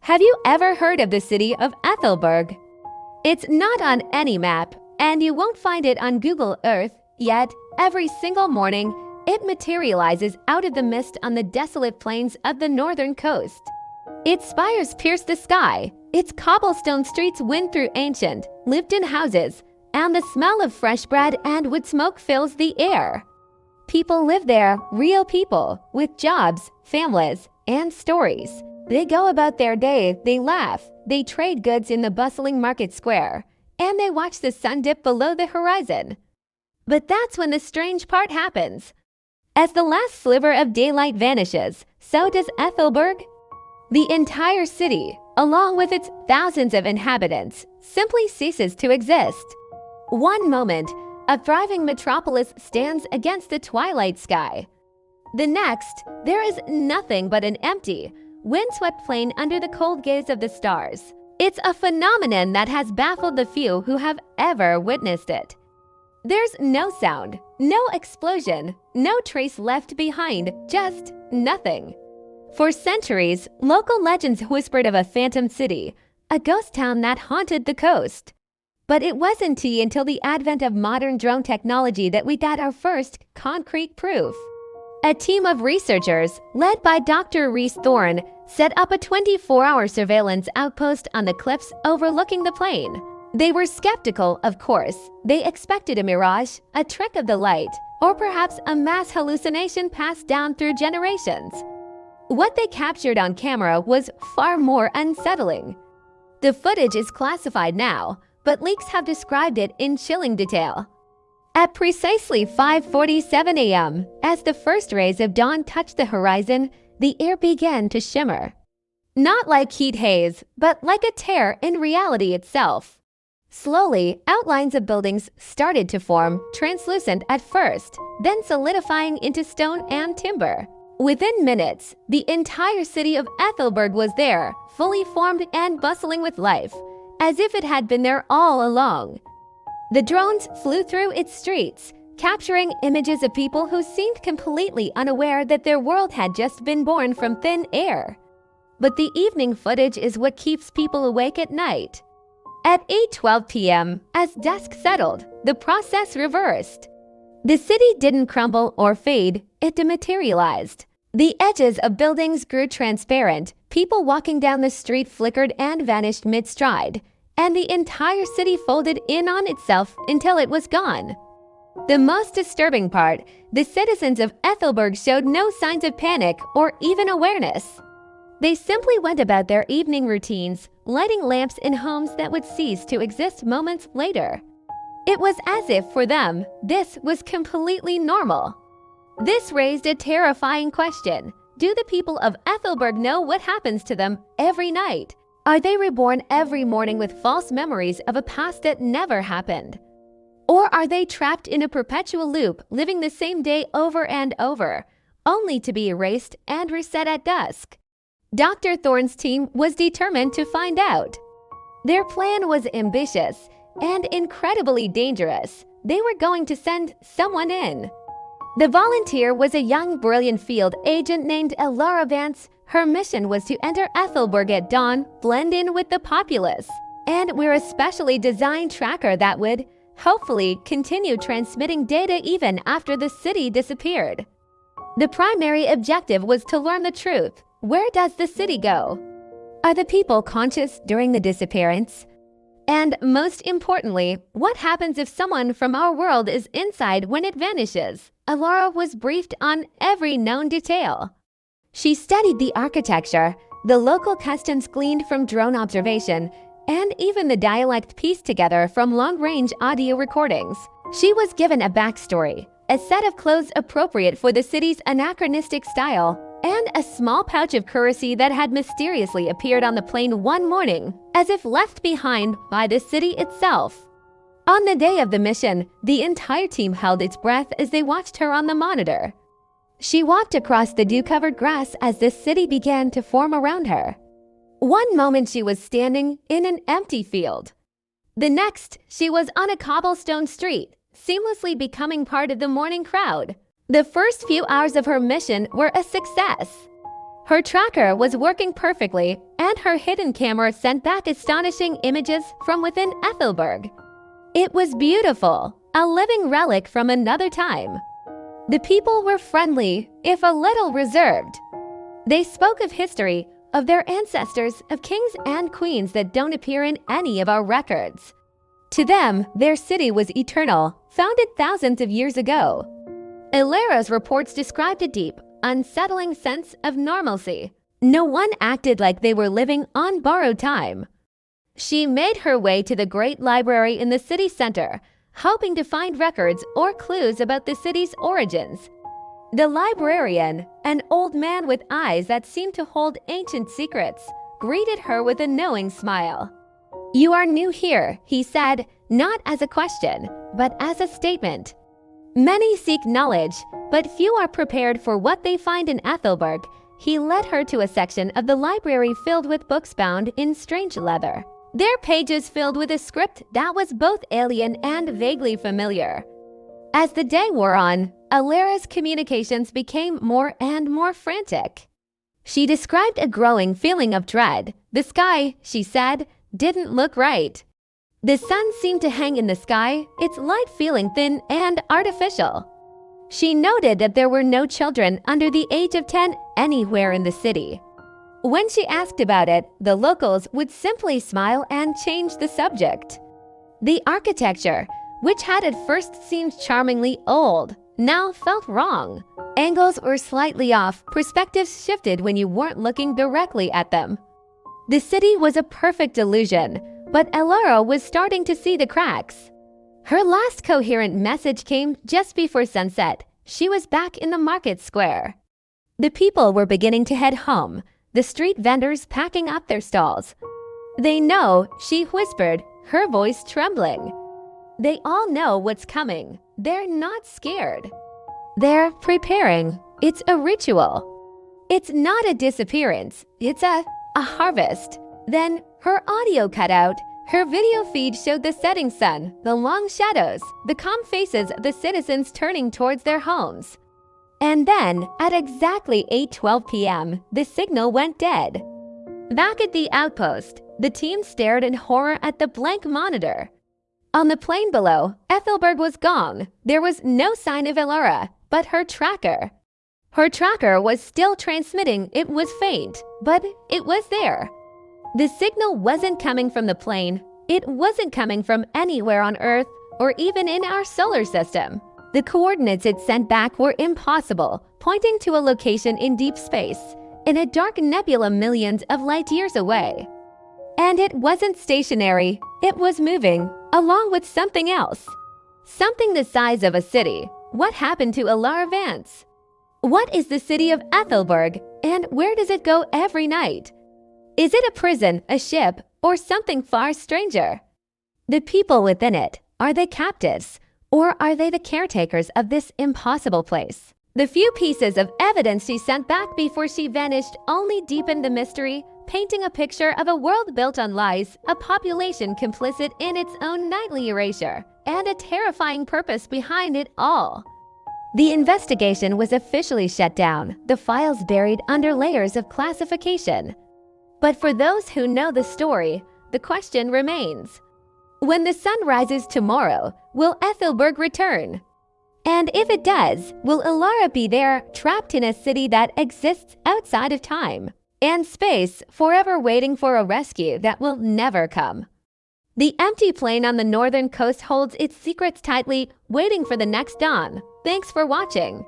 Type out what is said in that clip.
Have you ever heard of the city of Aethelburg? It's not on any map, and you won't find it on Google Earth, yet every single morning, it materializes out of the mist on the desolate plains of the northern coast. Its spires pierce the sky, its cobblestone streets wind through ancient, lived-in houses, and the smell of fresh bread and wood smoke fills the air. People live there, real people, with jobs, families, and stories. They go about their day, they laugh, they trade goods in the bustling market square, and they watch the sun dip below the horizon. But that's when the strange part happens. As the last sliver of daylight vanishes, so does Aethelburg. The entire city, along with its thousands of inhabitants, simply ceases to exist. One moment, a thriving metropolis stands against the twilight sky. The next, there is nothing but an empty, windswept plain under the cold gaze of the stars. It's a phenomenon that has baffled the few who have ever witnessed it. There's no sound, no explosion, no trace left behind, just nothing. For centuries, local legends whispered of a phantom city, a ghost town that haunted the coast. But it wasn't until the advent of modern drone technology that we got our first concrete proof. A team of researchers, led by Dr. Reese Thorne, set up a 24-hour surveillance outpost on the cliffs overlooking the plain. They were skeptical, of course. They expected a mirage, a trick of the light, or perhaps a mass hallucination passed down through generations. What they captured on camera was far more unsettling. The footage is classified now, but leaks have described it in chilling detail. At precisely 5:47 a.m., as the first rays of dawn touched the horizon, the air began to shimmer. Not like heat haze, but like a tear in reality itself. Slowly, outlines of buildings started to form, translucent at first, then solidifying into stone and timber. Within minutes, the entire city of Aethelburg was there, fully formed and bustling with life, as if it had been there all along. The drones flew through its streets, capturing images of people who seemed completely unaware that their world had just been born from thin air. But the evening footage is what keeps people awake at night. At 8:12 p.m., as dusk settled, the process reversed. The city didn't crumble or fade, it dematerialized. The edges of buildings grew transparent, people walking down the street flickered and vanished mid-stride, and the entire city folded in on itself until it was gone. The most disturbing part, the citizens of Aethelburg showed no signs of panic or even awareness. They simply went about their evening routines, lighting lamps in homes that would cease to exist moments later. It was as if, for them, this was completely normal. This raised a terrifying question. Do the people of Aethelburg know what happens to them every night? Are they reborn every morning with false memories of a past that never happened? Or are they trapped in a perpetual loop, living the same day over and over, only to be erased and reset at dusk? Dr. Thorne's team was determined to find out. Their plan was ambitious and incredibly dangerous. They were going to send someone in. The volunteer was a young, brilliant field agent named Elara Vance. Her mission was to enter Aethelburg at dawn, blend in with the populace, and we're a specially designed tracker that would, hopefully, continue transmitting data even after the city disappeared. The primary objective was to learn the truth. Where does the city go? Are the people conscious during the disappearance? And most importantly, what happens if someone from our world is inside when it vanishes? Elara was briefed on every known detail. She studied the architecture, the local customs gleaned from drone observation, and even the dialect pieced together from long-range audio recordings. She was given a backstory, a set of clothes appropriate for the city's anachronistic style, and a small pouch of currency that had mysteriously appeared on the plain one morning, as if left behind by the city itself. On the day of the mission, the entire team held its breath as they watched her on the monitor. She walked across the dew-covered grass as the city began to form around her. One moment she was standing in an empty field. The next, she was on a cobblestone street, seamlessly becoming part of the morning crowd. The first few hours of her mission were a success. Her tracker was working perfectly, and her hidden camera sent back astonishing images from within Aethelburg. It was beautiful, a living relic from another time. The people were friendly, if a little reserved. They spoke of history, of their ancestors, of kings and queens that don't appear in any of our records. To them, their city was eternal, founded thousands of years ago. Illyra's reports described a deep, unsettling sense of normalcy. No one acted like they were living on borrowed time. She made her way to the great library in the city center, hoping to find records or clues about the city's origins. The librarian, an old man with eyes that seemed to hold ancient secrets, greeted her with a knowing smile. "You are new here," he said, not as a question, but as a statement. "Many seek knowledge, but few are prepared for what they find in Aethelburg." He led her to a section of the library filled with books bound in strange leather. Their pages filled with a script that was both alien and vaguely familiar. As the day wore on, Illyra's communications became more and more frantic. She described a growing feeling of dread. The sky, she said, didn't look right. The sun seemed to hang in the sky, its light feeling thin and artificial. She noted that there were no children under the age of 10 anywhere in the city. When she asked about it, the locals would simply smile and change the subject. The architecture, which had at first seemed charmingly old, now felt wrong. Angles were slightly off, perspectives shifted when you weren't looking directly at them. The city was a perfect illusion, but Illyra was starting to see the cracks. Her last coherent message came just before sunset. She was back in the market square. The people were beginning to head home, the street vendors packing up their stalls. "They know," she whispered, her voice trembling. "They all know what's coming. They're not scared. They're preparing. It's a ritual. It's not a disappearance. It's a harvest." Then her audio cut out. Her video feed showed the setting sun, the long shadows, the calm faces of the citizens turning towards their homes. And then, at exactly 8:12 p.m., the signal went dead. Back at the outpost, the team stared in horror at the blank monitor. On the plain below, Aethelburg was gone. There was no sign of Illyra, but her tracker. Her tracker was still transmitting. It was faint, but it was there. The signal wasn't coming from the plane. It wasn't coming from anywhere on Earth or even in our solar system. The coordinates it sent back were impossible, pointing to a location in deep space, in a dark nebula millions of light years away. And it wasn't stationary. It was moving, along with something else. Something the size of a city. What happened to Illyra Vance? What is the city of Aethelburg, and where does it go every night? Is it a prison, a ship, or something far stranger? The people within it, are they captives, or are they the caretakers of this impossible place? The few pieces of evidence she sent back before she vanished only deepened the mystery, painting a picture of a world built on lies, a population complicit in its own nightly erasure, and a terrifying purpose behind it all. The investigation was officially shut down, the files buried under layers of classification. But for those who know the story, the question remains. When the sun rises tomorrow, will Aethelburg return? And if it does, will Illyra be there, trapped in a city that exists outside of time and space, forever waiting for a rescue that will never come? The empty plain on the northern coast holds its secrets tightly, waiting for the next dawn. Thanks for watching.